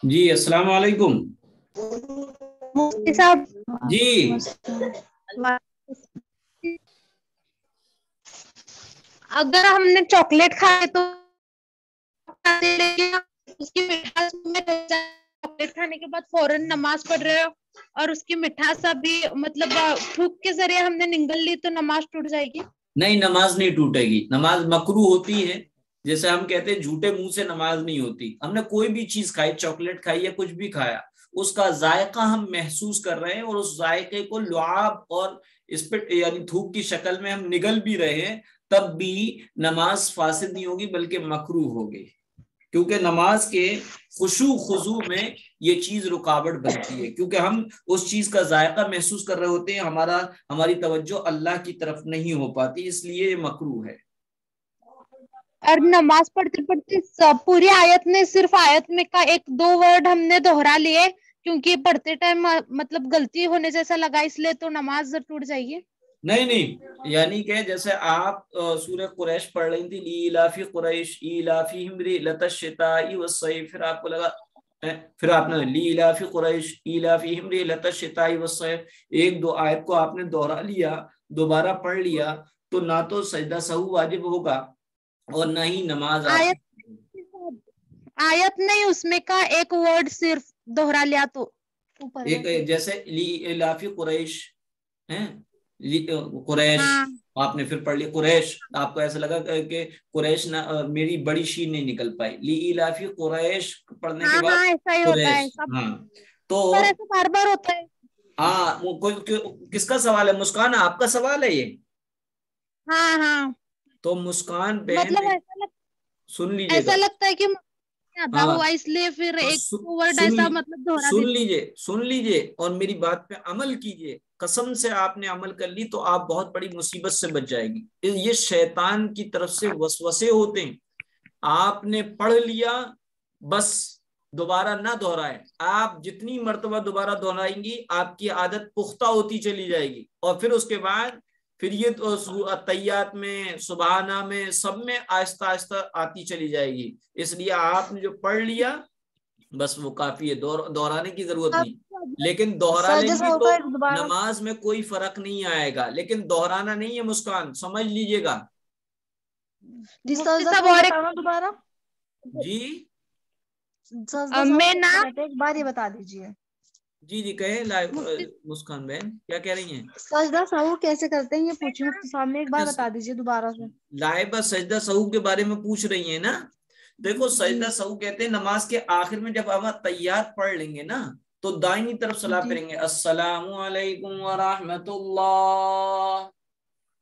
جی السلام علیکم مفتی صاحب جی. اگر ہم نے چاکلیٹ کھائے تو اس کی مٹھاس میں چاکلیٹ کھانے کے بعد فوراً نماز پڑھ رہے ہو اور اس کی مٹھاس ابھی مطلب تھوک کے ذریعے ہم نے نگل لی تو نماز ٹوٹ جائے گی؟ نہیں، نماز نہیں ٹوٹے گی. نماز مکروہ ہوتی ہے، جیسے ہم کہتے ہیں جھوٹے منہ سے نماز نہیں ہوتی. ہم نے کوئی بھی چیز کھائی، چاکلیٹ کھائی یا کچھ بھی کھایا، اس کا ذائقہ ہم محسوس کر رہے ہیں اور اس ذائقے کو لعاب اور اس پہ یعنی تھوک کی شکل میں ہم نگل بھی رہے ہیں، تب بھی نماز فاسد نہیں ہوگی بلکہ مکروہ ہوگی، کیونکہ نماز کے خشوع خضوع میں یہ چیز رکاوٹ بنتی ہے، کیونکہ ہم اس چیز کا ذائقہ محسوس کر رہے ہوتے ہیں، ہماری توجہ اللہ کی طرف نہیں ہو پاتی، اس لیے یہ مکروہ ہے. اور نماز پڑھتے پڑھتے سب پوری آیت میں صرف آیت میں کا ایک دو ورڈ ہم نے دوہرا لیے کیونکہ پڑھتے ٹائم مطلب غلطی ہونے جیسا لگا، اس لیے تو نماز ٹوٹ جائے گی؟ نہیں، یعنی کہ جیسے آپ سورہ قریش پڑھ رہی تھی، لیلافی قریش ایلافیہم رحلۃ الشتاء والصیف، پھر آپ کو لگا، پھر آپ نے لیلافی قریش ایلافیہم رحلۃ الشتاء والصیف، ایک دو آیت کو آپ نے دوہرا لیا، دوبارہ پڑھ لیا، تو نہ تو سجدہ سہو واجب ہوگا اور نہ ہی نماز آپ آیت نہیں، اس میں کا ایک ورڈ صرف دوہرا لیا تو ایک جیسے لیلافی قریش ہیں، قریش آپ نے پھر پڑھ لی قریش، آپ کو ایسا لگا کہ قریش میری بڑی شین نہیں نکل پائی، لیلافی قریش پڑھنے کے بعد ایسا ہی ہوتا ہے، قریش. ہاں تو ایسا بار بار ہوتا ہے. کس کا سوال ہے؟ مسکان آپ کا سوال ہے یہ؟ ہاں تو مسکان بہن مطلب سن لیجئے گا، ایسا لگتا ہے کہ آدھا ہاں ہوا اس لیے پھر ایک ورڈ ایسا مطلب دوہرا دیتے. سن لیجئے اور میری بات پہ عمل کیجئے. قسم سے آپ نے عمل کر لی تو آپ بہت بڑی مصیبت سے بچ جائے گی. یہ شیطان کی طرف سے وسوسے ہوتے ہیں. آپ نے پڑھ لیا، بس دوبارہ نہ دہرائیں. آپ جتنی مرتبہ دوبارہ دہرائیں گی آپ کی عادت پختہ ہوتی چلی جائے گی، اور پھر اس کے بعد پھر یہ تیات میں، سبحانہ میں، سب میں آہستہ آہستہ آتی چلی جائے گی. اس لیے آپ نے جو پڑھ لیا بس وہ کافی ہے، دہرانے کی ضرورت نہیں. لیکن دوہرا لیں گی تو نماز میں کوئی فرق نہیں آئے گا، لیکن دہرانا نہیں ہے. مسکان سمجھ لیجئے گا. دوبارہ جی میں نا ایک بار یہ بتا دیجیے. جی کہیں مسکان بہن کیا کہہ رہی ہیں؟ سجدہ سہو کیسے کرتے ہیں یہ پوچھی مفتی صاحب نے، ایک بار بتا دیجیے دوبارہ سے. لائبہ سجدہ سہو کے بارے میں پوچھ رہی ہیں نا. دیکھو سجدہ سہو کہتے ہیں نماز کے آخر میں جب ہم تحیات پڑھ لیں گے نا تو دائنی طرف سلام پھریں گے، السلام علیکم ورحمۃ اللہ،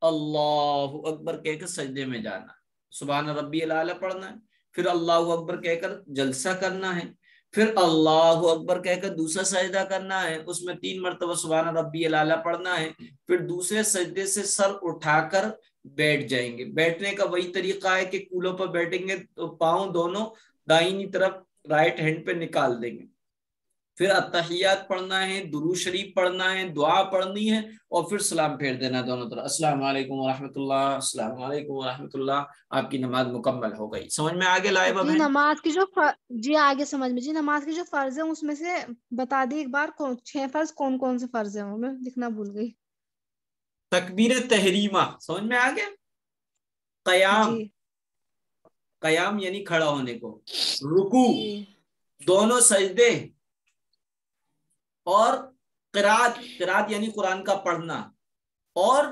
اللہ اکبر کہہ کر سجدے میں جانا، سبحان ربی الاعلی پڑھنا ہے، پھر اللہ اکبر کہہ کر جلسہ کرنا ہے، پھر اللہ اکبر کہہ کر دوسرا سجدہ کرنا ہے، اس میں 3 مرتبہ سبحان ربی الاعلی پڑھنا ہے، پھر دوسرے سجدے سے سر اٹھا کر بیٹھ جائیں گے. بیٹھنے کا وہی طریقہ ہے کہ کولوں پر بیٹھیں گے تو پاؤں دونوں دائنی طرف رائٹ ہینڈ پہ نکال دیں گے، پھر التحیات پڑھنا ہے، درود شریف پڑھنا ہے، دعا پڑھنی ہے، اور پھر سلام پھیر دینا دونوں طرف، السلام علیکم ورحمۃ اللہ، السلام علیکم ورحمۃ اللہ. آپ کی نماز مکمل ہو گئی. سمجھ میں آگے لائبہ بہن؟ نماز کی جو جی آگے سمجھ میں. جی نماز کی جو فرض ہے اس میں سے بتا دی ایک بار، 6 فرض کون کون سے فرض ہیں؟ وہ میں لکھنا بھول گئی. تکبیر تحریمہ سمجھ میں آ گیا؟ قیام، جی قیام یعنی کھڑا ہونے کو، رکوع، جی دونوں سجدے، اور قرات، قرات یعنی قرآن کا پڑھنا، اور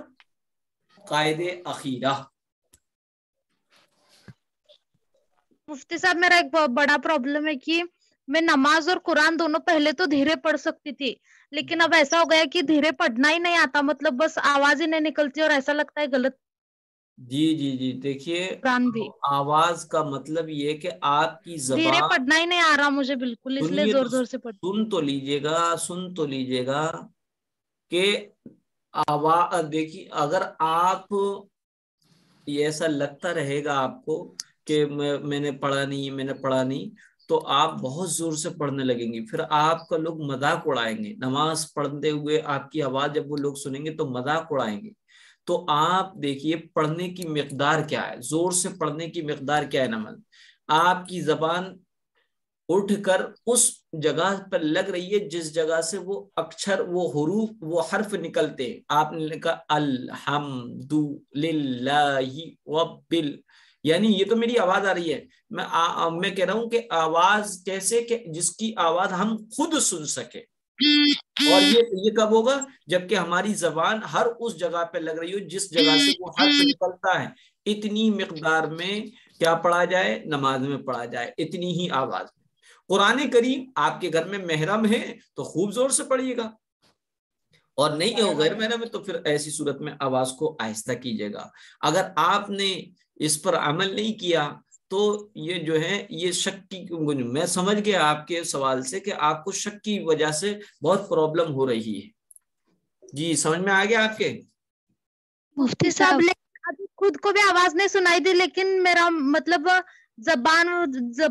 قائد اخیرہ. مفتی صاحب میرا ایک بہت بڑا پرابلم ہے کہ میں نماز اور قرآن دونوں پہلے تو دھیرے پڑھ سکتی تھی، لیکن اب ایسا ہو گیا کہ دھیرے پڑھنا ہی نہیں آتا، مطلب بس آواز ہی نہیں نکلتی اور ایسا لگتا ہے غلط. جی دیکھیے، قرآن بھی آواز کا مطلب یہ کہ آپ کی دھیرے زبان، پڑھنا ہی نہیں آ رہا مجھے بالکل، اس لیے سنیے زور تو زور سے پڑھتی. سن تو لیجئے گا کہ آواز دیکھیے، اگر آپ یہ ایسا لگتا رہے گا آپ کو کہ میں نے پڑھا نہیں تو آپ بہت زور سے پڑھنے لگیں گے، پھر آپ کا لوگ مذاق اڑائیں گے. نماز پڑھتے ہوئے آپ کی آواز جب وہ لوگ سنیں گے تو مذاق اڑائیں گے. تو آپ دیکھیے پڑھنے کی مقدار کیا ہے، زور سے پڑھنے کی مقدار کیا ہے. نماز آپ کی زبان اٹھ کر اس جگہ پر لگ رہی ہے جس جگہ سے وہ اکثر وہ حروف وہ حرف نکلتے. آپ نے لکھا الحمد للہ ربل، یعنی یہ تو میری آواز آ رہی ہے، میں کہہ رہا ہوں کہ آواز کیسے کہ جس کی آواز ہم خود سن سکے. اور یہ کب ہوگا؟ جبکہ ہماری زبان ہر اس جگہ پہ لگ رہی ہو جس جگہ سے وہ حرف نکلتا ہے. اتنی مقدار میں کیا پڑھا جائے؟ نماز میں پڑھا جائے، اتنی ہی آواز. قرآن کریم آپ کے گھر میں محرم ہے تو خوب زور سے پڑھیے گا، اور نہیں ہو غیر محرم ہے تو پھر ایسی صورت میں آواز کو آہستہ کیجیے گا. اگر آپ نے اس پر عمل نہیں کیا تو یہ جو ہے یہ شک کی، میں سمجھ گیا آپ کے سوال سے کہ آپ کو شک کی وجہ سے بہت پرابلم ہو رہی ہے. جی سمجھ میں آ گیا آپ کے؟ مفتی صاحب خود کو بھی آواز نہیں سنائی دی، لیکن میرا مطلب زبان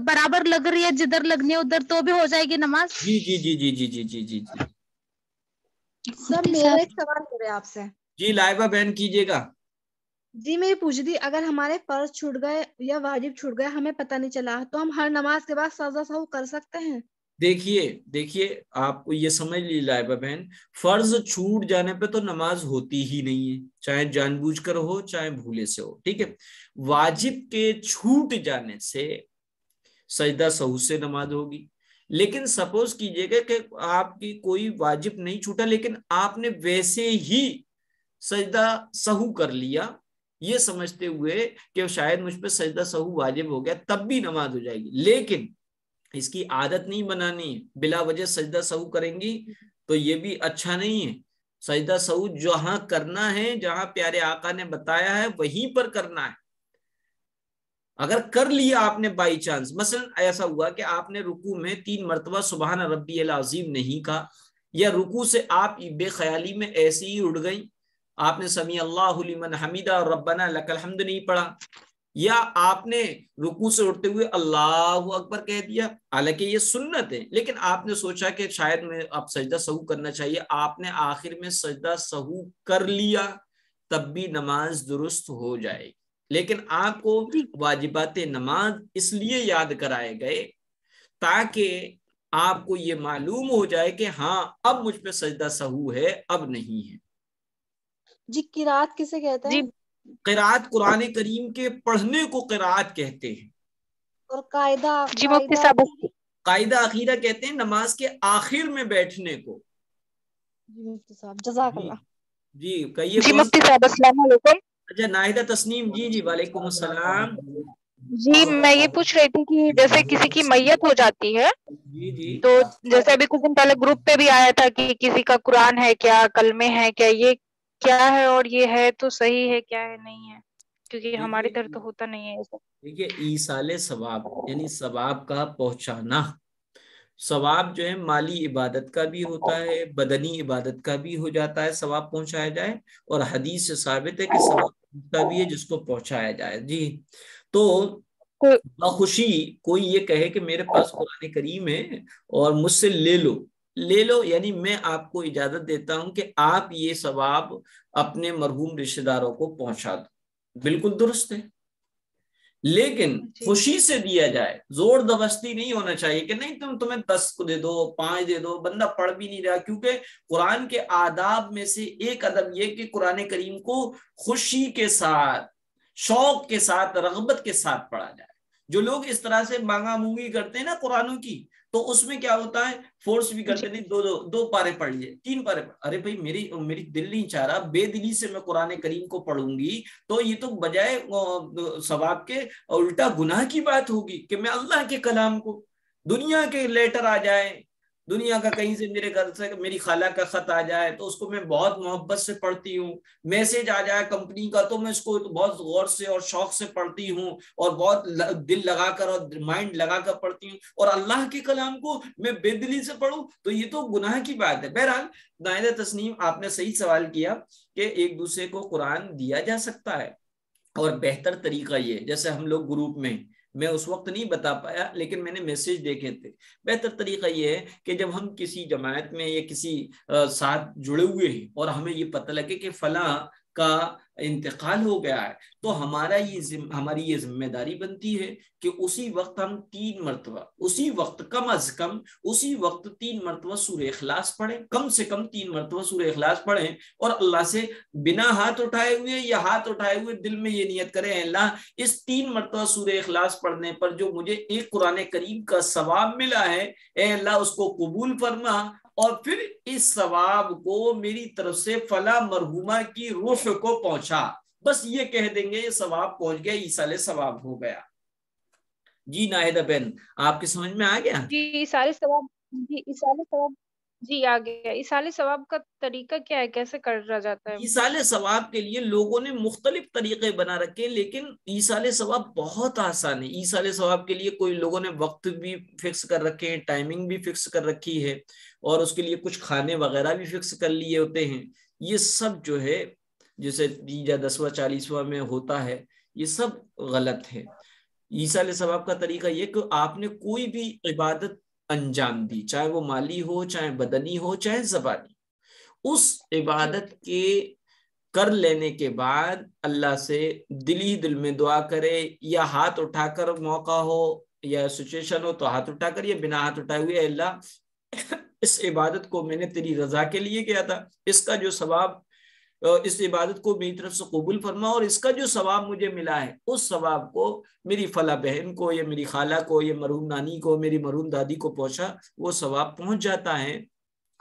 برابر لگ رہی ہے، جدھر لگنی ہے ادھر تو بھی ہو جائے گی نماز؟ جی جی جی جی جی جی جی جی جی سر میرا ایک سوال کرے آپ سے. جی لائبہ بہن کیجیے گا. جی میں یہ پوچھ رہی تھی، اگر ہمارے فرض چھوٹ گئے یا واجب چھوٹ گئے ہمیں پتہ نہیں چلا تو ہم ہر نماز کے بعد سجدہ سہو کر سکتے ہیں؟ دیکھیے آپ کو یہ سمجھ لی لائبہ بہن، فرض چھوٹ جانے پہ تو نماز ہوتی ہی نہیں ہے، چاہے جان بوجھ کر ہو چاہے بھولے سے ہو. ٹھیک ہے، واجب کے چھوٹ جانے سے سجدہ سہو سے نماز ہوگی. لیکن سپوز کیجئے گا کہ آپ کی کوئی واجب نہیں چھوٹا لیکن آپ نے ویسے ہی سجدہ سہو کر لیا یہ سمجھتے ہوئے کہ شاید مجھ پہ سجدہ سہو واجب ہو گیا، تب بھی نماز ہو جائے گی. لیکن اس کی عادت نہیں بنانی، بلا وجہ سجدہ سہو کریں گی تو یہ بھی اچھا نہیں ہے. سجدہ سہو جہاں کرنا ہے، جہاں پیارے آقا نے بتایا ہے وہیں پر کرنا ہے. اگر کر لیا آپ نے بائی چانس، مثلا ایسا ہوا کہ آپ نے رکوع میں 3 مرتبہ سبحان ربی العظیم نہیں کہا، یا رکوع سے آپ بے خیالی میں ایسے ہی اٹھ گئی، آپ نے سمیع اللہ لمن حمیدہ اور ربنا لک الحمد نہیں پڑھا، یا آپ نے رکوع سے اٹھتے ہوئے اللہ اکبر کہہ دیا، حالانکہ یہ سنت ہے لیکن آپ نے سوچا کہ شاید میں اب سجدہ سہو کرنا چاہیے، آپ نے آخر میں سجدہ سہو کر لیا، تب بھی نماز درست ہو جائے. لیکن آپ کو واجبات نماز اس لیے یاد کرائے گئے تاکہ آپ کو یہ معلوم ہو جائے کہ ہاں اب مجھ پہ سجدہ سہو ہے، اب نہیں ہے. جی قرات کسے کہتے ہیں؟ قرات قرآن کریم کے پڑھنے کو قرات کہتے ہیں. اور قاعدہ جی مفتی صاحب، قاعدہ عقیدہ کہتے ہیں نماز کے آخر میں بیٹھنے کو. جی مفتی صاحب جزاک اللہ. جی کہیے جی کون؟ مفتی صاحب السلام علیکم. اچھا ناہدہ تسنیم، جی جی وعلیکم السلام. جی میں یہ پوچھ رہی تھی کہ جیسے کسی کی میت ہو جاتی ہے جی جی تو جیسے ابھی کچھ دن پہلے گروپ پہ بھی آیا تھا کہ کسی کا قرآن ہے کیا، کلمے ہیں کیا، یہ کیا ہے اور یہ ہے تو صحیح ہے کیا ہے نہیں ہے، کیونکہ ہماری طرف تو ہوتا نہیں ہے ایسا. دیکھیے ایصال ثواب یعنی ثواب کا پہنچانا، ثواب جو ہے مالی عبادت کا بھی ہوتا ہے، بدنی عبادت کا بھی ہو جاتا ہے ثواب پہنچایا جائے، اور حدیث سے ثابت ہے کہ ثواب کا بھی ہے جس کو پہنچایا جائے. جی تو بخوشی کوئی یہ کہے کہ میرے پاس قرآن کریم ہے اور مجھ سے لے لو، یعنی میں آپ کو اجازت دیتا ہوں کہ آپ یہ ثواب اپنے مرحوم رشتہ داروں کو پہنچا دو، بالکل درست ہے. لیکن خوشی سے دیا جائے، زور زبردستی نہیں ہونا چاہیے کہ نہیں تمہیں 10 کو دے دو، 5 دے دو، بندہ پڑھ بھی نہیں رہا. کیونکہ قرآن کے آداب میں سے ایک ادب یہ کہ قرآن کریم کو خوشی کے ساتھ، شوق کے ساتھ، رغبت کے ساتھ پڑھا جائے. جو لوگ اس طرح سے مانگا مونگی کرتے ہیں نا قرآنوں کی، تو اس میں کیا ہوتا ہے فورس بھی کرتے نہیں، دو پارے پڑھ لیے، 3 پارے ارے بھائی میری دل نہیں چاہ رہا، بے دلی سے میں قرآن کریم کو پڑھوں گی تو یہ تو بجائے ثواب کے الٹا گناہ کی بات ہوگی کہ میں اللہ کے کلام کو، دنیا کے لیٹر آ جائے، دنیا کا کہیں سے میرے گھر سے میری خالہ کا خط آ جائے تو اس کو میں بہت محبت سے پڑھتی ہوں، میسج آ جائے کمپنی کا تو میں اس کو بہت غور سے اور شوق سے پڑھتی ہوں اور بہت دل لگا کر اور مائنڈ لگا کر پڑھتی ہوں، اور اللہ کے کلام کو میں بے دلی سے پڑھوں تو یہ تو گناہ کی بات ہے. بہرحال ناہدہ تسنیم آپ نے صحیح سوال کیا کہ ایک دوسرے کو قرآن دیا جا سکتا ہے، اور بہتر طریقہ یہ جیسے ہم لوگ گروپ میں اس وقت نہیں بتا پایا لیکن میں نے میسج دیکھے تھے، بہتر طریقہ یہ ہے کہ جب ہم کسی جماعت میں یا کسی ساتھ جڑے ہوئے ہیں اور ہمیں یہ پتہ لگے کہ فلاں کا انتقال ہو گیا ہے تو ہماری یہ ذمہ داری بنتی ہے کہ اسی وقت ہم 3 مرتبہ اسی وقت کم از کم اسی وقت 3 مرتبہ سورہ اخلاص پڑھیں، کم سے کم 3 مرتبہ سورہ اخلاص پڑھیں، اور اللہ سے بنا ہاتھ اٹھائے ہوئے یا ہاتھ اٹھائے ہوئے دل میں یہ نیت کریں، اللہ اس 3 مرتبہ سورہ اخلاص پڑھنے پر جو مجھے ایک قرآن کریم کا ثواب ملا ہے، اے اللہ اس کو قبول فرما، اور پھر اس ثواب کو میری طرف سے فلاں مرحومہ کی روح کو پہنچا۔ بس یہ کہہ دیں گے یہ ثواب پہنچ گیا، ایصال ثواب ہو گیا۔ جی ناہدہ بہن آپ کے سمجھ میں آ گیا؟ جی ایصال ثواب، جی ایصال ثواب، جی آ گیا۔ ایصال ثواب کا طریقہ کیا ہے، کیسے کرا جاتا ہے؟ ایصال ثواب کے لیے لوگوں نے مختلف طریقے بنا رکھے، لیکن ایصال ثواب بہت آسان ہے۔ ایصال ثواب کے لیے کوئی لوگوں نے وقت بھی فکس کر رکھے ہیں، ٹائمنگ بھی فکس کر رکھی ہے، اور اس کے لیے کچھ کھانے وغیرہ بھی فکس کر لیے ہوتے ہیں۔ یہ سب جو ہے جیسے 10واں 40واں میں ہوتا ہے، یہ سب غلط ہے۔ ایصال ثواب کا طریقہ یہ کہ آپ نے کوئی بھی عبادت انجام دی، چاہے وہ مالی ہو، چاہے بدنی ہو، چاہے زبانی، اس عبادت کے کر لینے کے بعد اللہ سے دل ہی دل میں دعا کرے، یا ہاتھ اٹھا کر موقع ہو یا سچویشن ہو تو ہاتھ اٹھا کر، یا بنا ہاتھ اٹھائے ہوئے، اللہ اس عبادت کو میں نے تیری رضا کے لیے کیا تھا، اس کا جو ثواب، اس عبادت کو میری طرف سے قبول فرما، اور اس کا جو ثواب مجھے ملا ہے اس ثواب کو میری فلاں بہن کو یا میری خالہ کو یا مرحوم نانی کو، میری مرحوم دادی کو پہنچا، وہ ثواب پہنچ جاتا ہے۔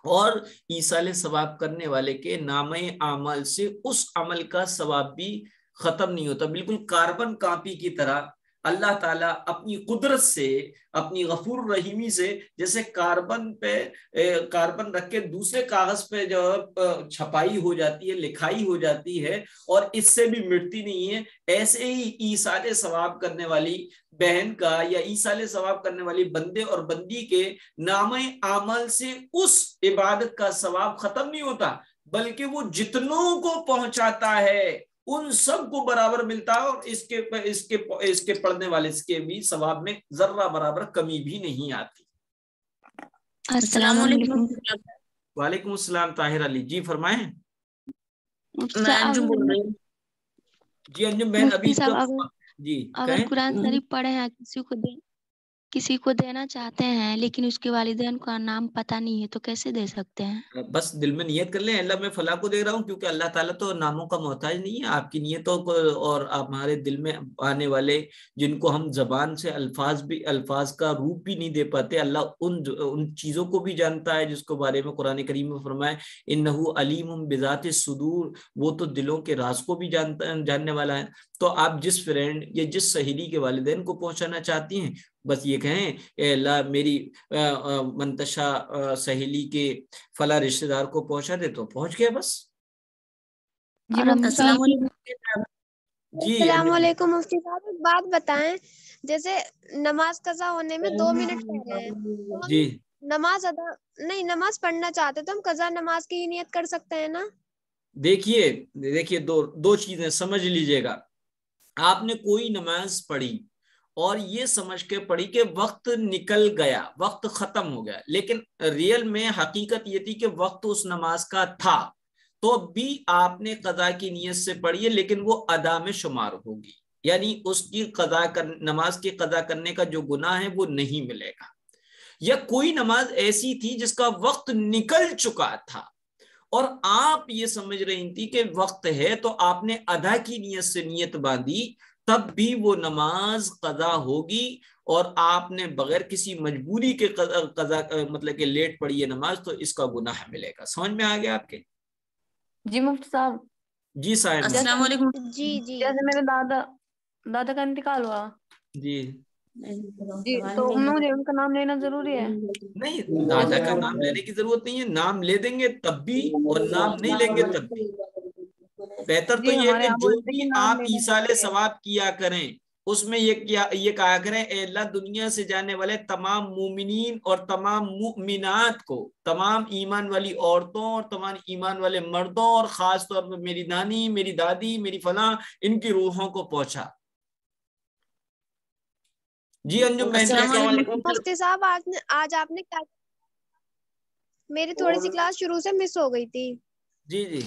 اور ایصال ثواب کرنے والے کے نامہ اعمال سے اس عمل کا ثواب بھی ختم نہیں ہوتا، بالکل کاربن کاپی کی طرح اللہ تعالیٰ اپنی قدرت سے، اپنی غفور رحیمی سے، جیسے کاربن رکھ کے دوسرے کاغذ پہ جو چھپائی ہو جاتی ہے، لکھائی ہو جاتی ہے اور اس سے بھی مٹتی نہیں ہے، ایسے ہی ایصال ثواب کرنے والی بہن کا یا ایصال ثواب کرنے والی بندے اور بندی کے نامہ اعمال سے اس عبادت کا ثواب ختم نہیں ہوتا، بلکہ وہ جتنوں کو پہنچاتا ہے ان سب کو برابر ملتا ہے، اور اس کے پڑھنے والے اس کے بھی ثواب میں ذرہ برابر کمی بھی نہیں آتی۔ السلام علیکم۔ وعلیکم السلام طاہر علی جی فرمائیں۔ میں انجم بول رہی ہوں۔ جی انجم بہن ابھی جی اگر قرآن شریف پڑھے ہیں، کسی کو دینا چاہتے ہیں لیکن اس کے والدین کا نام پتہ نہیں ہے تو کیسے دے سکتے ہیں؟ بس دل میں نیت کر لیں، اللہ میں فلاں کو دے رہا ہوں، کیونکہ اللہ تعالیٰ تو ناموں کا محتاج نہیں ہے، آپ کی نیتوں کو اور ہمارے دل میں آنے والے جن کو ہم زبان سے الفاظ کا روپ بھی نہیں دے پاتے، اللہ ان چیزوں کو بھی جانتا ہے جس کو بارے میں قرآن کریم میں فرمائے انہ علیم بذات الصدور، وہ تو دلوں کے راز کو بھی جاننے والا ہے۔ تو آپ جس فرینڈ یا جس سہیلی کے والدین کو پہنچانا چاہتی ہیں، بس یہ کہیں اے اللہ میری منتشا سہیلی کے فلاں رشتہ دار کو پہنچا دے، تو پہنچ گیا بس۔ السلام علیکم۔ جی السلام علیکم مفتی صاحب، ایک بات بتائیں، جیسے نماز قضا ہونے میں 2 منٹ پہلے ہیں تو ہم جی نماز پڑھنا چاہتے تو ہم قضا نماز کی نیت کر سکتے ہیں نا؟ دیکھیے دو چیزیں سمجھ لیجئے گا۔ آپ نے کوئی نماز پڑھی اور یہ سمجھ کے پڑھی کہ وقت نکل گیا، وقت ختم ہو گیا، لیکن ریئل میں حقیقت یہ تھی کہ وقت اس نماز کا تھا، تو بھی آپ نے قضا کی نیت سے پڑھی ہے، لیکن وہ ادا میں شمار ہوگی، یعنی اس کی نماز کی قضا کرنے کا جو گناہ ہے وہ نہیں ملے گا۔ یا کوئی نماز ایسی تھی جس کا وقت نکل چکا تھا اور آپ یہ سمجھ رہی تھی کہ وقت ہے، تو آپ نے ادا کی نیت سے نیت باندھی، تب بھی وہ نماز قضا ہوگی، اور آپ نے بغیر کسی مجبوری کے قضا مطلب کہ لیٹ پڑھی ہے نماز، تو اس کا گناہ ملے گا۔ سمجھ میں آ گیا آپ کے؟ جی مفتی صاحب۔ جی صاحب السلام علیکم۔ جی جی جیسے میرے دادا کا انتقال ہوا جی تو مجھے ان کا نام لینا ضروری ہے؟ نہیں، دادا کا نام لینے کی ضرورت نہیں ہے، نام لے دیں گے تب بھی اور نام نہیں لیں گے تب بھی۔ بہتر تو یہ ہے کہ جو بھی آپ ایصال ثواب کیا کریں اس میں یہ کہا کریں اے اللہ دنیا سے جانے والے تمام مومنین اور تمام مومنات کو، تمام ایمان والی عورتوں اور تمام ایمان والے مردوں، اور خاص طور پر میری نانی، میری دادی، میری فلاں، ان کی روحوں کو پہنچا۔ جی انجم بہن مفتی صاحب آج آپ نے کیا، میری تھوڑی سی کلاس شروع سے مس ہو گئی تھی۔ جی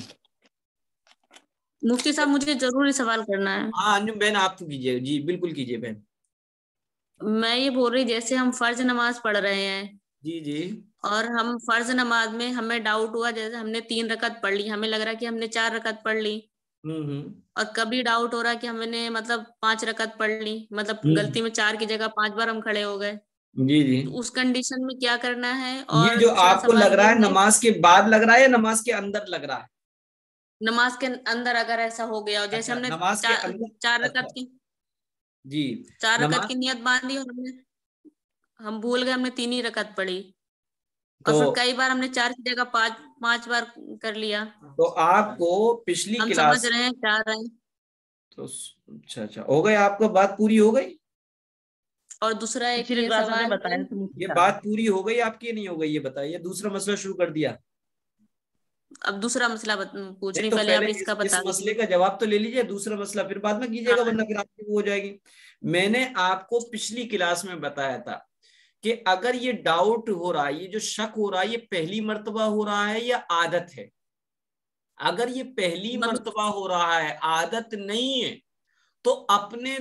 मुफ्ती साहब मुझे जरूरी सवाल करना है। हाँ अंजुम बहन आप कीजिए, जी बिल्कुल कीजिए बहन। मैं ये बोल रही, जैसे हम फर्ज नमाज पढ़ रहे हैं जी जी और हम फर्ज नमाज में हमें डाउट हुआ, जैसे हमने 3 रकात पढ़ ली, हमें लग रहा है कि हमने 4 रकात पढ़ ली, और कभी डाउट हो रहा है कि हमने मतलब 5 रकात पढ़ ली, मतलब गलती में 4 की जगह 5 बार हम खड़े हो गए, जी जी। तो उस कंडीशन में क्या करना है? ये और जो दूसरा आपको सवाल लग रहा ये है नमाज के बाद लग रहा है या नमाज के अंदर लग रहा है? नमाज के अंदर अगर ऐसा हो गया, और जैसे अच्छा हमने नमाज के अंदर, चार अच्छा रकात की जी 4 रकात नमाज, की नियत बांधी और हम भूल गए, हमने 3 ही रकात पढ़ी, और तो फिर कई बार हमने 4 की जगह 5 बार कर लिया। तो आपको पिछली हम समझ क्लास रहे हैं, चाह रहे हैं। तो अच्छा अच्छा हो गई, आपका बात पूरी हो गई? और दूसरा एक पिछली ये क्लास में सवाल बताया है, था मुफ्ती ये साहब। बात पूरी हो गई आपकी, नहीं हो गई ये बताइए, दूसरा मसला शुरू कर दिया? अब दूसरा मसला पूछ नहीं रही, तो पहले पहले आप इसका इस बता मसले दीजिए। का जवाब तो ले लीजिए, दूसरा मसला फिर बाद में कीजिएगा, हाँ वरना फिर आपकी वो हो जाएगी। मैंने आपको पिछली क्लास में बताया था कि अगर ये डाउट हो रहा है, ये जो शक हो रहा है, ये पहली मर्तबा हो रहा है या आदत है। अगर ये पहली मतलब मर्तबा हो रहा है, आदत नहीं है, तो अपने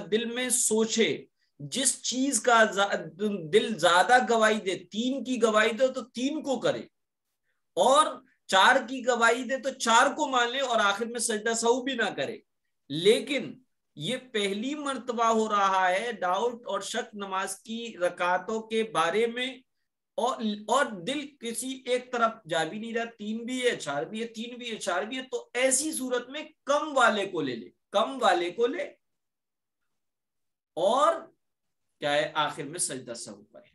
दिल में सोचे, जिस चीज का दिल ज्यादा गवाही दे, 3 की गवाही दे तो 3 को करे, और 4 की गवाही दे तो 4 को मान ले, और आखिर में सजदा सहू भी ना करे। लेकिन ये पहली मर्तबा हो रहा है डाउट और शक नमाज की रकातों के बारे में, और दिल किसी एक तरफ जा भी नहीं रहा, 3 भी है 4 भी है, 3 भी है 4 भी है, तो ऐसी सूरत में कम वाले को ले, कम वाले को ले, और क्या है आखिर में सजदा सहू करे।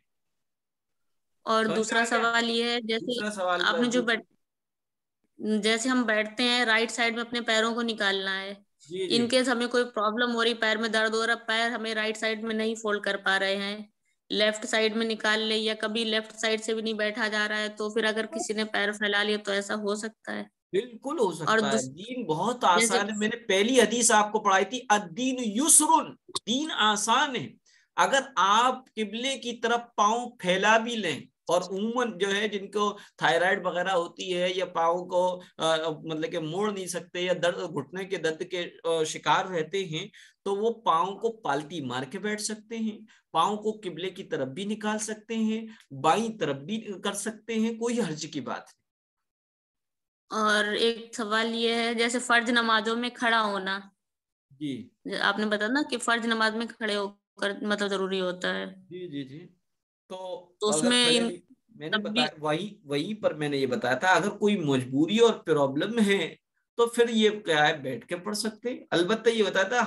और समझ में दूसरा आ गया? सवाल ये है, जैसे दूसरा सवाल आपने जो पूछिए। जैसे हम बैठते हैं, राइट साइड में अपने पैरों को निकालना है, जी जी इनकेस हमें कोई प्रॉब्लम हो रही, पैर में दर्द हो रहा, पैर हमें राइट साइड में नहीं फोल्ड कर पा रहे हैं, लेफ्ट साइड में निकाल ले, या कभी लेफ्ट साइड से भी नहीं बैठा जा रहा है, तो फिर अगर किसी ने पैर फैला लिया तो ऐसा हो सकता है? बिल्कुल हो और सकता है, दीन बहुत जैसे आसान है। मैंने पहली हदीस आपको पढ़ाई थी, अद्दीन युसरुन, दीन आसान है। अगर आप किबले की तरफ पांव फैला भी लें, और उम्मन जो है जिनको थायराइड वगैरह होती है, या पाँव को मतलब कि मोड़ नहीं सकते, या दर्द घुटने के दर्द के शिकार रहते हैं, तो वो पाँव को पालटी मार के बैठ सकते हैं, पाँव को किबले की तरफ भी निकाल सकते हैं, बाईं तरफ भी कर सकते हैं, कोई हर्ज की बात नहीं। और एक सवाल ये है, जैसे फर्ज नमाजों में खड़ा होना, जी आपने बताया ना कि फर्ज नमाज में खड़े होकर मतलब जरूरी होता है, जी जी जी। तो तो अगर उसमें खड़े नहीं, मैंने तब भी बताया वही वही पर मैंने ये बताया था, अगर कोई मजबूरी और प्रॉब्लम है तो फिर ये क्या है, बैठ के पढ़ सकते हैं। अलबत्ता ये बताया था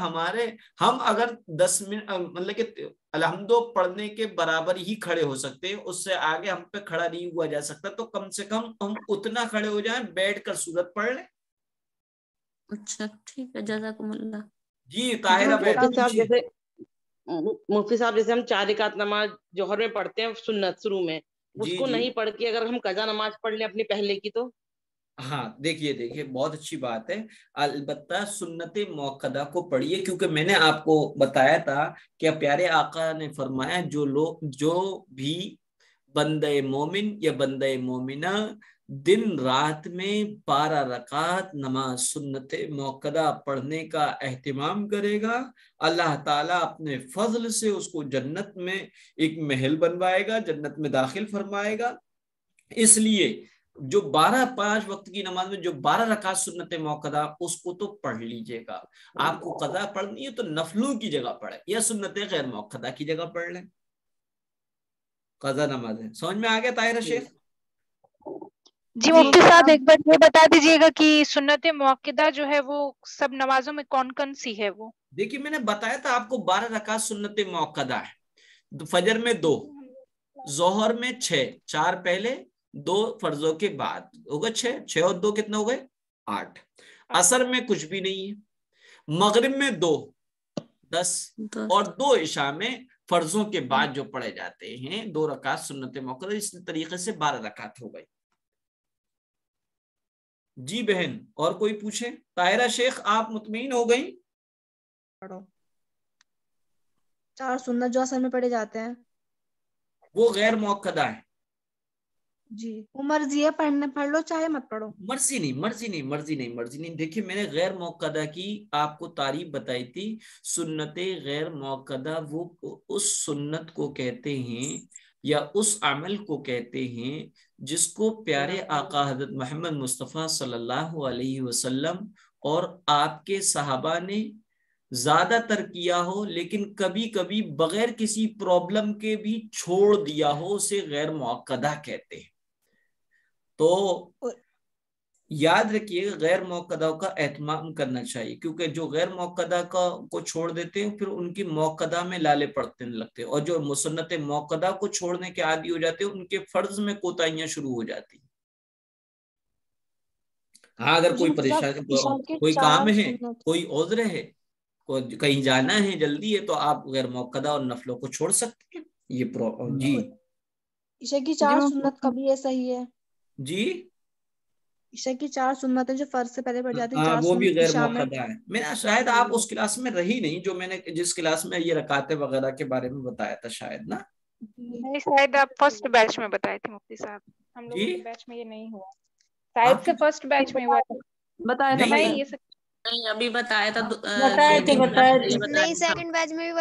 हम अगर 10 मिनट मतलब कि अलहम्दो पढ़ने के बराबर ही खड़े हो सकते हैं, उससे आगे हम पे खड़ा नहीं हुआ जा सकता, तो कम से कम हम उतना खड़े हो जाएं, बैठ कर सूरत पढ़ लें। अच्छा ठीक है, जज़ाकुमुल्लाह। जी जी ताहिरा मुफ्ती बहन साहब, पूछिए। जैसे मुफ्ती साहब जैसे हम 4 रकात नमाज जोहर में पढ़ते हैं सुन्नत शुरू में, जी उसको जी नहीं पढ़ के अगर हम कजा नमाज पढ़ लें अपनी पहले की, तो हाँ देखिए देखिए बहुत अच्छी बात है। अलबत्ता सुन्नत मौक़दा को पढ़िए, क्योंकि मैंने आपको बताया था कि प्यारे आका ने फरमाया, जो भी बंदे मोमिन या बंदे मोमिना दिन रात में 12 रकात नमाज सुन्नत मौक़दा पढ़ने का एहतिमाम करेगा, अल्लाह ताला अपने फजल से उसको जन्नत में एक महल बनवाएगा, जन्नत में दाखिल फरमाएगा। इसलिए जो 5 वक्त की नमाज में जो 12 रकात सुन्नत मौक़दा, उसको तो पढ़ लीजिएगा। आपको कज़ा पढ़नी है तो नफलों की जगह पढ़े, या सुन्नत गैर मौक़दा की जगह पढ़ लें, कज़ा नमाज है। समझ में आ गया ताहिरा शेख? जी जी मुफ्ती साहब, अब एक बार ये बता दीजिएगा कि सुन्नत मुअक्किदा जो है वो सब नमाजों में कौन कौन सी है वो? देखिए मैंने बताया था आपको 12 रकात सुन्नत मौक़दा है। फजर में 2, जोहर में 6, 4 पहले 2 फर्जों के बाद हो गए 6, 6 और 2 कितना हो गए 8। असर में कुछ भी नहीं है, मगरिब में 2, 10, और 2 इशा में फर्जों के बाद जो पढ़े जाते हैं 2 रकात सुन्नत मौक़दा, इस तरीके से 12 रकात हो गई। जी बहन और कोई पूछे? ताहिरा शेख आप मुतमईन हो गई? पढ़ो 4 सुन्नत जो असर में पढ़े जाते हैं। वो गैर मौक़दा है। जी, वो मर्जी है, पढ़ने पढ़ लो चाहे मत पढ़ो। मर्जी नहीं। देखिए मैंने गैर मौक़दा की आपको तारीफ बताई थी। सुन्नते गैर मौक़दा वो उस सुन्नत को कहते हैं या उस अमल को कहते हैं जिसको प्यारे आका हज़रत मोहम्मद मुस्तफ़ा सल्लल्लाहु अलैहि वसल्लम और आपके सहाबा ने ज्यादातर किया हो, लेकिन कभी कभी बगैर किसी प्रॉब्लम के भी छोड़ दिया हो, उसे गैर मौक़दा कहते हैं। तो याद रखिए गैर मौक़दा का एहतमाम करना चाहिए, क्योंकि जो गैर मौक़दा को छोड़ देते हैं फिर उनकी मौक़दा में लाले पड़ने लगते हैं, और जो मुसन्नत मौक़दा को छोड़ने के आदी हो जाते हैं उनके फर्ज में कोताहियां शुरू हो जाती हैं। हाँ, अगर कोई परेशानी, कोई काम है, कोई उज़्र है, कहीं जाना है, जल्दी है, तो आप गैर मौक़दा और नफलों को छोड़ सकते हैं। ये जी ईशा की 4 सुन्नत कभी है सही है जी, ईशा की 4 सुन्नत है जो फर्ज से पहले पड़ जाती है, 4 वो भी सुन्नत गैर ईशा में। मौक़दा है। मैं शायद आप उस क्लास में रही नहीं जो मैंने, जिस क्लास में ये रकाते वगैरह के बारे में बताया था शायद ना। नहीं, शायद आप फर्स्ट बैच में बताए थे मुफ्ती साहब, हम लोगों के बैच में ये नहीं हुआ, शायद से फर्स्ट बैच में हुआ था, बताया था। नहीं ये नहीं अभी बताया था, नहीं सेकंड बैच में भी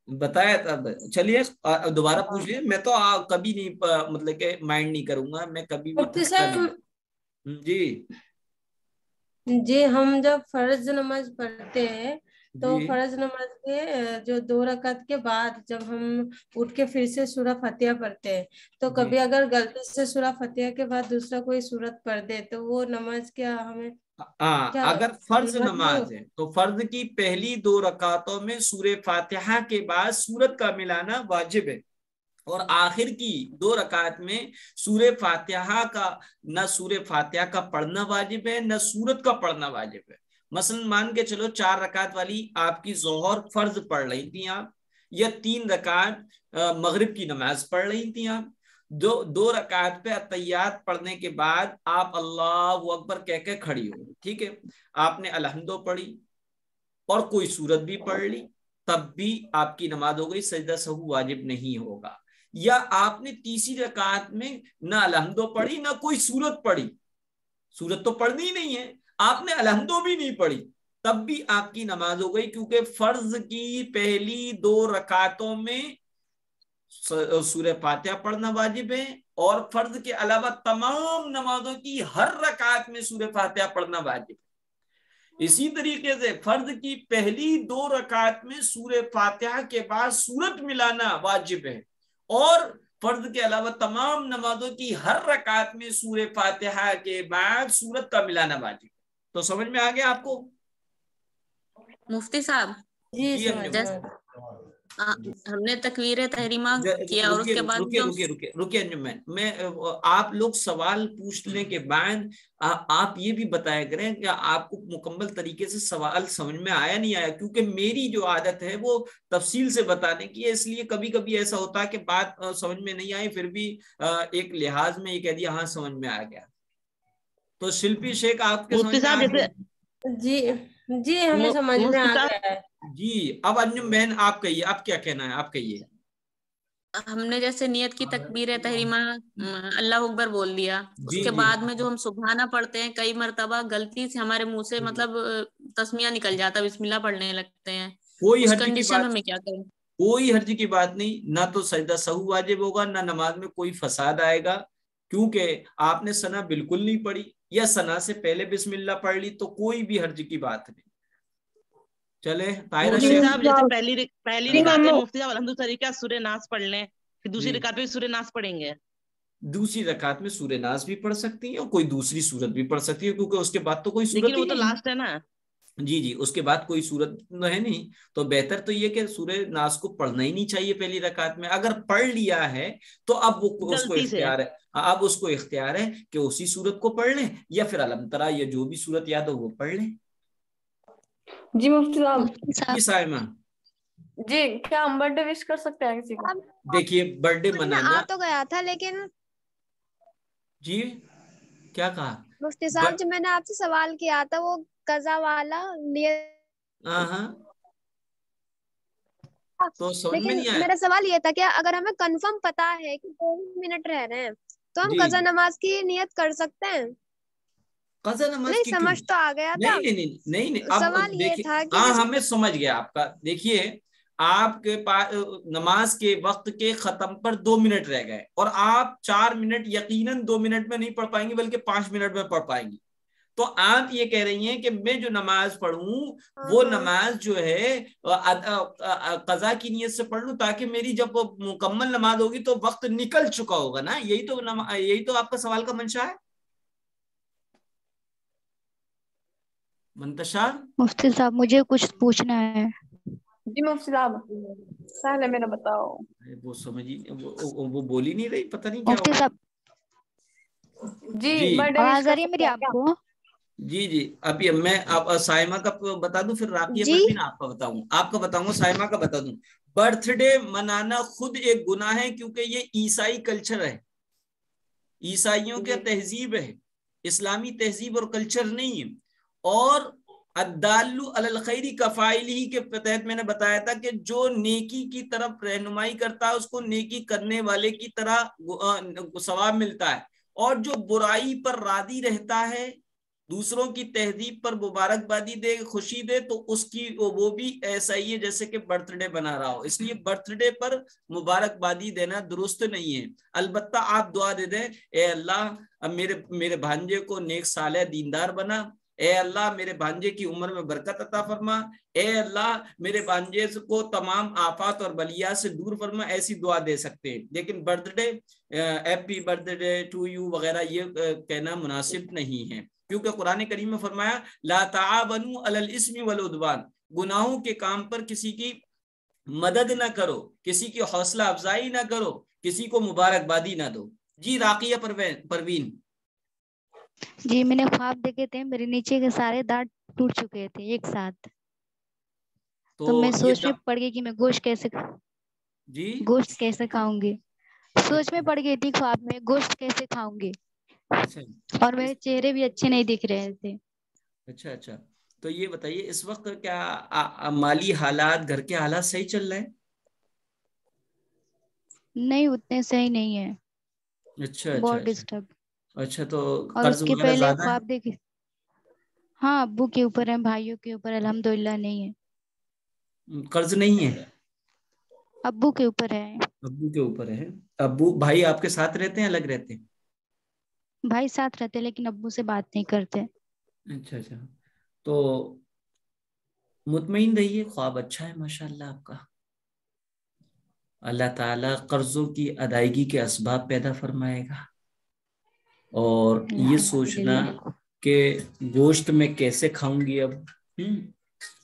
बताया था। चलिए दोबारा पूछ लिए, मैं तो कभी नहीं मतलब के माइंड नहीं करूंगा, मैं कभी भी। जी हम जब फर्ज नमाज पढ़ते हैं तो फर्ज नमाज के जो 2 रकात के बाद जब हम उठ के फिर से सूरा फतिहा पढ़ते हैं, तो कभी अगर गलती से सूरा फतिहा के बाद दूसरा कोई सूरत पढ़ दे तो वो नमाज क्या हमें अगर फर्ज नमाज है तो फर्ज की पहली 2 रकातों में सूरे फातिहा के बाद सूरत का मिलाना वाजिब है, और आखिर की 2 रकात में सूरे फातिहा का, न सूरे फातिहा का पढ़ना वाजिब है न सूरत का पढ़ना वाजिब है। मसलन मान के चलो 4 रकात वाली आपकी ज़ोहर फर्ज पढ़ रही थी आप, या 3 रकात मगरिब की नमाज पढ़ रही थी आप, 2 रकात पे अत्तहियात पढ़ने के बाद आप अल्लाहु अकबर कह के खड़ी हो, ठीक है, आपने अलहम्दो पढ़ी और कोई सूरत भी पढ़ ली, तब भी आपकी नमाज हो गई, सजदा सहू वाजिब नहीं होगा। या आपने तीसरी रकात में ना अलहम्दो पढ़ी ना कोई सूरत पढ़ी, सूरत तो पढ़नी ही नहीं है, आपने अलहम्दो भी नहीं पढ़ी, तब भी आपकी नमाज हो गई, क्योंकि फर्ज की पहली 2 रकातों में सूरह फातिहा पढ़ना वाजिब है, और फर्ज के अलावा तमाम नमाजों की हर रकात में सूरह फातिहा पढ़ना वाजिब है। इसी तरीके से फर्ज की पहली 2 रकात में सूरह फातिहा के बाद सूरत मिलाना वाजिब है, और फर्ज के अलावा तमाम नमाजों की हर रकात में सूरह फातिहा के बाद सूरत का मिलाना वाजिब है। तो समझ में आ गया आपको मुफ्ती साहब? हमने तकबीर तहरीमा किया और उसके बाद रुकिए अंजुमन, मैं आप लोग सवाल पूछने के बाद आप ये भी बताया करें कि आपको मुकम्मल तरीके से सवाल समझ में आया नहीं आया, क्योंकि मेरी जो आदत है वो तफसील से बताने की है, इसलिए कभी कभी ऐसा होता है कि बात समझ में नहीं आई, फिर भी एक लिहाज में ये कह दिया हाँ समझ में आ गया। तो शिल्पी शेख आपके समझ में आ गया? जी हमें समझ में आ गया है जी। अब अंजुम बहन आप कहिए, आप क्या कहना है, आप कहिए। हमने जैसे नियत की तकबीर तहरीमा अल्लाह अकबर बोल दिया, उसके बाद में जो हम सुबहाना पढ़ते हैं, कई मर्तबा गलती से हमारे मुंह से मतलब तस्मिया निकल जाता, बिस्मिल्लाह पढ़ने लगते हैं, कोई उस कंडीशन में क्या करें? कोई हर्ज की बात नहीं, ना तो सजदा सहू वाजिब होगा, ना नमाज में कोई फसाद आएगा, क्योंकि आपने सना बिल्कुल नहीं पढ़ी या सना से पहले बिस्मिल्लाह पढ़ ली, तो कोई भी हर्ज की बात नहीं। चले ताहिरा साहब, जैसे पहली रिकात में मुफ्ती साहब अलहम्दुलिल्लाह तरीका सूरह नास पढ़ लें, फिर दूसरी रिकात में सूरह नास पढ़ेंगे, दूसरी रकात में सूरह नास भी पढ़ सकती है और कोई दूसरी सूरत भी पढ़ सकती है, क्योंकि उसके बाद तो कोई सूरत, लेकिन वो तो लास्ट है ना। जी, उसके बाद कोई सूरत है नहीं, तो बेहतर तो ये कि सूरह नास को पढ़ना ही नहीं चाहिए पहली रकात में। अगर पढ़ लिया है तो अब वो उसको इख्तियार है, अब उसको इख्तियार है कि उसी सूरत को पढ़ ले, या फिर अलम तरा या जो भी सूरत याद हो वो पढ़ ले। जी मुफ्ती साहब। साइमा जी, क्या हम बर्थडे विश कर सकते हैं किसी को? देखिए बर्थडे मनाना आ तो गया था, लेकिन जी क्या कहा मुफ्ती साहब, जो मैंने आपसे सवाल किया था वो कज़ा वाला तो समझ में नहीं आया। मेरा सवाल ये था कि अगर हमें कंफर्म पता है कि 2 मिनट रह रहे हैं तो हम जी कज़ा नमाज की नियत कर सकते हैं? कज़ा नमाज नहीं, की क्यों? समझ तो आ गया था। नहीं अब सवाल ये देखिए, था कि हाँ जैसे हमें समझ गया आपका। देखिए आपके पास नमाज के वक्त के खत्म पर 2 मिनट रह गए और आप 4 मिनट यकीनन 2 मिनट में नहीं पढ़ पाएंगे बल्कि 5 मिनट में पढ़ पाएंगी। तो आप ये कह रही हैं कि मैं जो नमाज पढ़ूं वो नमाज जो है कज़ा की नियत से पढ़ लूं ताकि मेरी जब मुकम्मल नमाज होगी तो वक्त निकल चुका होगा ना। यही तो आपका सवाल का मंशा है मुंतशा। मुफ्ती साहब मुझे कुछ पूछना है। जी मुफ्ती साहब, सवाल है मेरा, बताओ। वो समझी वो बोल ही नहीं रही, पता नहीं क्या मुफ्ती होगा। साहब जी, बर्थडे विश आवाज आ कर रही है सकते मेरी हैं क्या? आपको? जी अभी मैं आप साइमा का बता दूं फिर राकिया जी परवीन आपका बताऊंगा साइमा का बता दूं। बर्थडे मनाना खुद एक गुनाह है क्योंकि ये ईसाई कल्चर है, ईसाइयों के तहजीब है, इस्लामी तहजीब और कल्चर नहीं है। और अद्दालु अलल खैरी कफाइलिही के तहत मैंने बताया था कि जो नेकी की तरफ रहनुमाई करता है उसको नेकी करने वाले की तरह सवाब मिलता है, और जो बुराई पर रादी रहता है, दूसरों की तहजीब पर मुबारकबादी दे, खुशी दे, तो उसकी वो भी ऐसा ही है जैसे कि बर्थडे बना रहा हो। इसलिए बर्थडे पर मुबारकबादी देना दुरुस्त नहीं है। अलबत्ता आप दुआ दे दें, ए अल्लाह अब मेरे भांजे को नेक साले दीनदार बना, ए अल्लाह मेरे भांजे की उम्र में बरकत अता फरमा, ए अल्लाह मेरे भांजे को तमाम आफात और बलिया से दूर फरमा, ऐसी दुआ दे सकते हैं। लेकिन birthday happy birthday to you वगैरह ये कहना मुनासिब नहीं है, क्योंकि कुरान करीम में फरमाया ला ताअवनु अलल इस्मि वल उद्वान, गुनाहों के काम पर किसी की मदद ना करो, किसी की हौसला अफजाई ना करो, किसी को मुबारकबादी ना दो। जी राकिया परवीन। जी मैंने ख्वाब देखे थे, मेरे नीचे के सारे दांत टूट चुके थे एक साथ। तो मैं सोच में पड़ गई कि मैं गोश्त कैसे खाऊंगी। सोच में पड़ गई थी ख्वाब में गोश्त कैसे खाऊंगी। अच्छा। और मेरे चेहरे भी अच्छे नहीं दिख रहे थे। अच्छा तो ये बताइए इस वक्त क्या माली हालात, घर के हालात सही चल रहे हैं? नहीं उतने सही नहीं है। बहुत डिस्टर्ब। अच्छा तो और कर्ज उसके वगैरह पहले ज्यादा है? ख्वाब देखे, हाँ अब्बू के ऊपर है, भाइयों के ऊपर अल्हम्दुलिल्लाह नहीं है। कर्ज नहीं है? अब्बू के ऊपर है। अब्बू के ऊपर है। अब्बू भाई आपके साथ रहते हैं अलग रहते हैं? भाई साथ रहते लेकिन अब्बू से बात नहीं करते। अच्छा तो मुतमईन रहिए, ख्वाब अच्छा है माशाल्लाह आपका। अल्लाह ताला कर्जों की अदायगी के असबाब पैदा फरमाएगा। और ये सोचना कि गोश्त में कैसे खाऊंगी अब,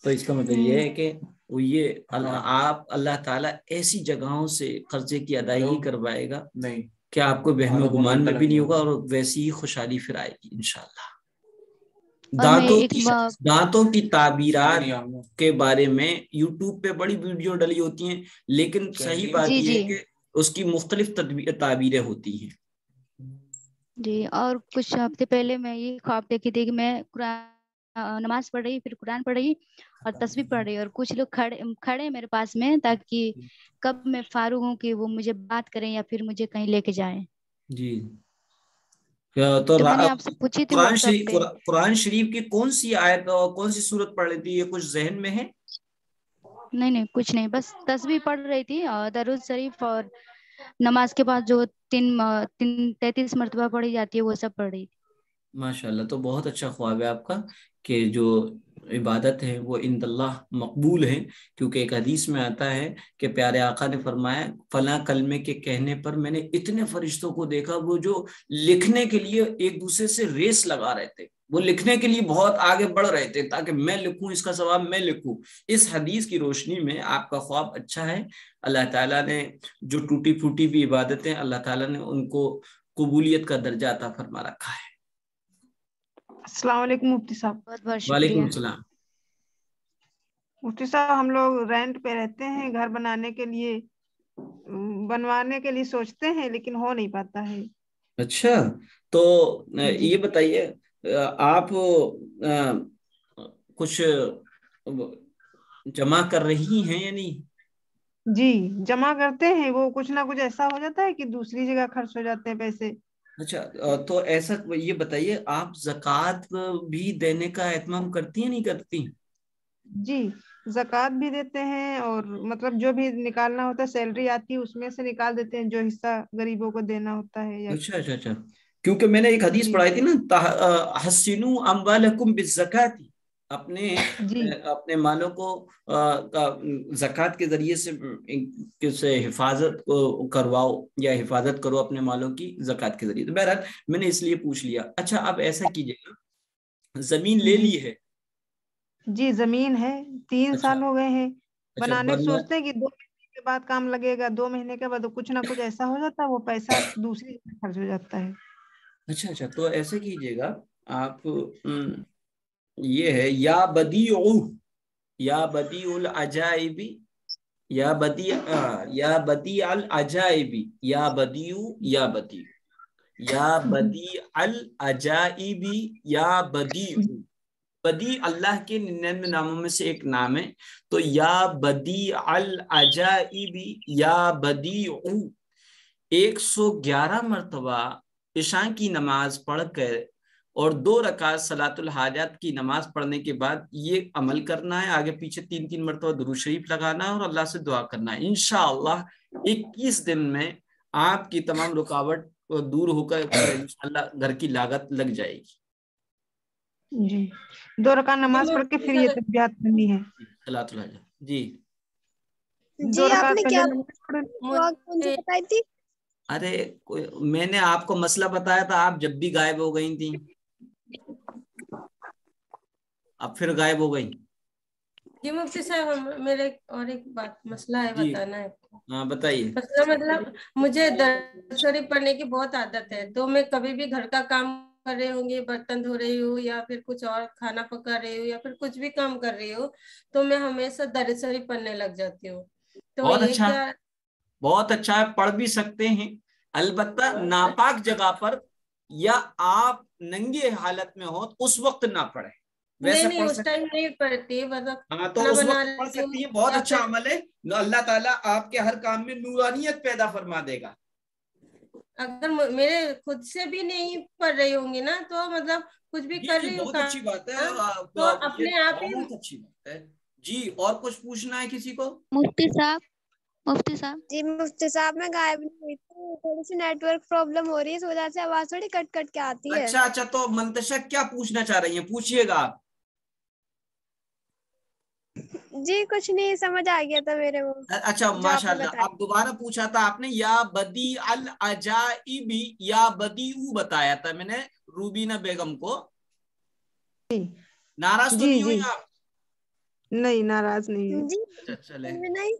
तो इसका मतलब ये है कि वो ये अल्लाह ताला ऐसी जगहों से कर्जे की अदायगी करवाएगा नहीं कि आपको बहमो गुमान में भी नहीं होगा और वैसी ही खुशहाली फिर आएगी इंशाल्लाह। दांतों की ताबीरात के बारे में यूट्यूब पे बड़ी वीडियो डली होती हैं, लेकिन सही बात यह है कि उसकी मुख्तलिफ ताबीरें होती हैं। जी और कुछ हफ्ते पहले मैं ये ख्वाब देखी थी कि मैं कुरान नमाज पढ़ रही, फिर कुरान पढ़ रही और तस्बीह पढ़ रही, और कुछ लोग खड़े मेरे पास में ताकि कब मैं फारूक हूँ कि वो मुझे बात करें या फिर मुझे कहीं लेके जाएं। जी तो मैंने आपसे पूछी थी कुरान शरीफ की कौन सी आयत और कौन सी सूरत पढ़ रही थी, ये कुछ जहन में है? नहीं कुछ नहीं, बस तस्बीह पढ़ रही थी और दरूद शरीफ और नमाज के बाद जो 33 मरतबा पढ़ी जाती है वो सब पढ़ रही थी। माशाल्लाह, तो बहुत अच्छा ख्वाब है आपका कि जो इबादत है वो इंदल्लाह मकबूल है, क्योंकि एक हदीस में आता है कि प्यारे आका ने फरमाया फला कलमे के कहने पर मैंने इतने फरिश्तों को देखा वो जो लिखने के लिए एक दूसरे से रेस लगा रहे थे, वो लिखने के लिए बहुत आगे बढ़ रहे थे ताकि मैं लिखूं, इसका सवाब मैं लिखूं। इस हदीस की रोशनी में आपका ख्वाब अच्छा है। अल्लाह ताला ने जो टूटी फूटी भी इबादतें अल्लाह ताला ने उनको कबूलियत का दर्जा अता फरमा रखा है। अस्सलाम वालेकुम मुफ्ती साहब। बहुत वालेकुम सलाम। मुफ्ती साहब हम लोग रेंट पे रहते हैं, घर बनवाने के लिए सोचते हैं लेकिन हो नहीं पाता है। अच्छा तो ये बताइए आप कुछ जमा कर रही हैं या नहीं? जी जमा करते हैं, वो कुछ ना कुछ ऐसा हो जाता है कि दूसरी जगह खर्च हो जाते हैं पैसे। अच्छा, तो ऐसा ये बताइए, आप ज़कात भी देने का एहतमाम करती हैं नहीं करती? जी, ज़कात भी देते हैं, और मतलब जो भी निकालना होता है, सैलरी आती है उसमें से निकाल देते हैं, जो हिस्सा गरीबों को देना होता है या अच्छा अच्छा अच्छा, क्योंकि मैंने एक हदीस जी पढ़ाई थी ना, हस्सिनु अम्वालकुम बिज़्ज़काती, अपने जी अपने मालों को ज़कात के जरिए से हिफाजत करवाओ, या हिफाजत करो अपने मालों की ज़कात के जरिए। तो बहरहाल मैंने इसलिए पूछ लिया। अच्छा, अब ऐसा कीजिएगा, जमीन ले ली जी है? जी, जमीन है, 3 अच्छा साल हो गए हैं अच्छा, बनाने को। बनवा, सोचते हैं कि 2 महीने के बाद काम लगेगा, 2 महीने के बाद कुछ ना कुछ ऐसा हो जाता है, वो पैसा दूसरी जगह खर्च हो जाता है। अच्छा अच्छा, तो ऐसे कीजिएगा आप, ये है या बदीउ, या बदीउल अजाइबी, या बदी अल अजाइबी, या बदीउ, या बदी, या बदी अल अजाइबी, या बदीउ। बदी अल्लाह के 99 नामों में से एक नाम है, तो या बदी अल अजाइबी, या बदीउ 111 मरतबा इशा की नमाज पढ़कर और 2 रकात सलातुल हाजात की नमाज पढ़ने के बाद ये अमल करना है। आगे पीछे 3-3 मरतबा दुरूद शरीफ लगाना है और अल्लाह से दुआ करना है। इंशाअल्लाह 21 दिन में आपकी तमाम रुकावट दूर होकर इंशाअल्लाह घर की लागत लग जाएगी। जी, 2 रकात नमाज पढ़ के फिर ये तस्बीहात करनी है। सलातुल हाजात जी। जी 2 रकात आपने पहले क्या नमाज पढ़। दुआ कौन सी बताई थी? अरे मैंने आपको मसला बताया था, आप जब भी गायब हो गई थी, अब फिर गायब हो गई। जी मुफ्ती साहब, मेरे और एक बात मसला है, जी बताना है आपको। हाँ बताइए। मसला मतलब मुझे दरूद शरीफ पढ़ने की बहुत आदत है, तो मैं कभी भी घर का काम कर रही होंगी, बर्तन धो रही हूँ या फिर कुछ और खाना पका रही हूँ या फिर कुछ भी काम कर रही हूँ, तो मैं हमेशा दरूद शरीफ पढ़ने लग जाती हूँ। तो बहुत ये अच्छा, क्या? बहुत अच्छा है, पढ़ भी सकते हैं, अलबत्ता नापाक जगह पर या आप नंगे हालत में हो तो उस वक्त ना पढ़े, वैसे नहीं पढ़ उस सकते टाइम हैं। नहीं पढ़ती, मतलब हाँ, तो खाना उस बना वक्त पढ़ रही हूँ सकती हैं, बहुत या अच्छा फिर अमल है। अल्लाह ताला आपके हर काम में नूरानियत पैदा फरमा देगा। अगर मेरे खुद से भी नहीं पढ़ रही होंगी ना, तो मतलब कुछ भी जी कर जी, रही हूँ बहुत अच्छी बात है, काम, तो ये अपने आप ही। बहुत अच्छी बात है जी। और कुछ पूछना है किसी को? मुफ्ती साहब, मुफ्ती साहब, जी मुफ्ती साहब, मैं गायब नहीं हुई थी, थोड़ी सी नेटवर्क प्रॉब्लम हो रही है, इस वजह से आवाज थोड़ी कट कट के आती है। अच्छा अच्छा, तो मंतशा क्या पूछना चाह रही हैं, पूछिएगा आप। जी कुछ नहीं, समझ आ गया था मेरे वो अच्छा जो आपने माशाल्लाह, बताया। आप दोबारा पूछा था आपने, या बदी अल अजाइबी, या बदीउ बताया था मैंने रूबीना बेगम को। नाराज तो जी नहीं हुई जी, आप? नहीं नाराज नहीं है। जी अच्छा चले, नहीं,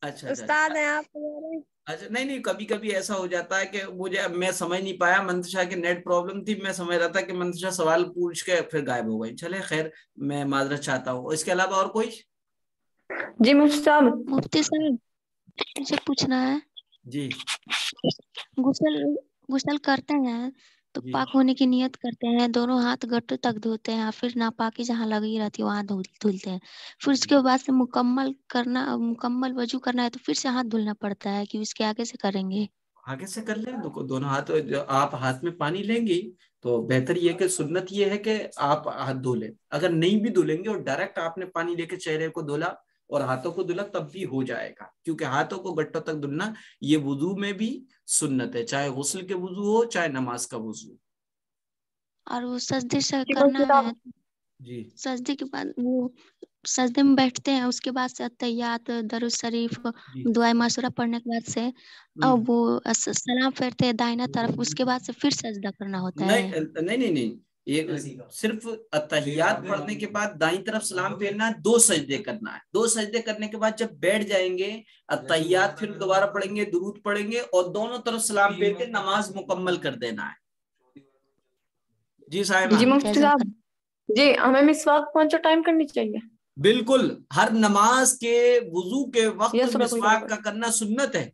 अच्छा अच्छा उस्ताद हैं आप हमारे। अच्छा, नहीं नहीं, कभी कभी ऐसा हो जाता है कि मुझे, मैं समझ नहीं पाया, मंतशा की नेट प्रॉब्लम थी, मैं समझ रहा था कि मंतशा सवाल पूछ के फिर गायब हो गई। चले खैर, मैं माजरत चाहता हूँ। इसके अलावा और कोई? जी मुफ्ती साहब, मुझे पूछना है, जी गुसल गुसल करते हैं तो जी पाक होने की नियत करते हैं, दोनों हाथ गट्टू तक धोते हैं, फिर नापाकी जहाँ लगी रहती है वहां धुलते हैं, फिर उसके बाद से मुकम्मल वजू करना है तो फिर से हाथ धुलना पड़ता है कि उसके आगे से करेंगे? आगे से कर लें, दोनों हाथ, जो आप हाथ में पानी लेंगी तो बेहतर ये कि सुन्नत ये है कि आप हाथ धो लें। अगर नहीं भी धुलेंगे और डायरेक्ट आपने पानी लेके चेहरे को धुला और हाथों को धुला तब भी हो जाएगा, क्योंकि हाथों को गट्टों तक धुलना ये वुजू में भी सुन्नत है, चाहे गुस्ल के वुजू हो चाहे नमाज का वुजू। और वो सजदे से करना है, जी सजदे के बाद वो सजदे में बैठते हैं, उसके बाद से अत्तहियात, दरूद शरीफ, जी दुआ माशूरा पढ़ने के बाद से अब वो सलाम फेरते हैं दाहिना तरफ, उसके बाद से फिर सजदा करना होता है। नहीं नहीं नहीं, ये सिर्फ अत्तहियात पढ़ने के बाद दाईं तरफ सलाम फेरना है, 2 सजदे करना है। 2 सजदे करने के बाद जब बैठ जाएंगे, अत्तहियात फिर दोबारा पढ़ेंगे, दुरूद पढ़ेंगे और दोनों तरफ सलाम फेर के नमाज मुकम्मल कर देना है। जी साहिबा। जी मुफ्ती साहब, जी हमें मिसवाक 5 टाइम करनी चाहिए? बिल्कुल, हर नमाज के वुजू के वक्त यस, मिसवाक का करना सुन्नत है।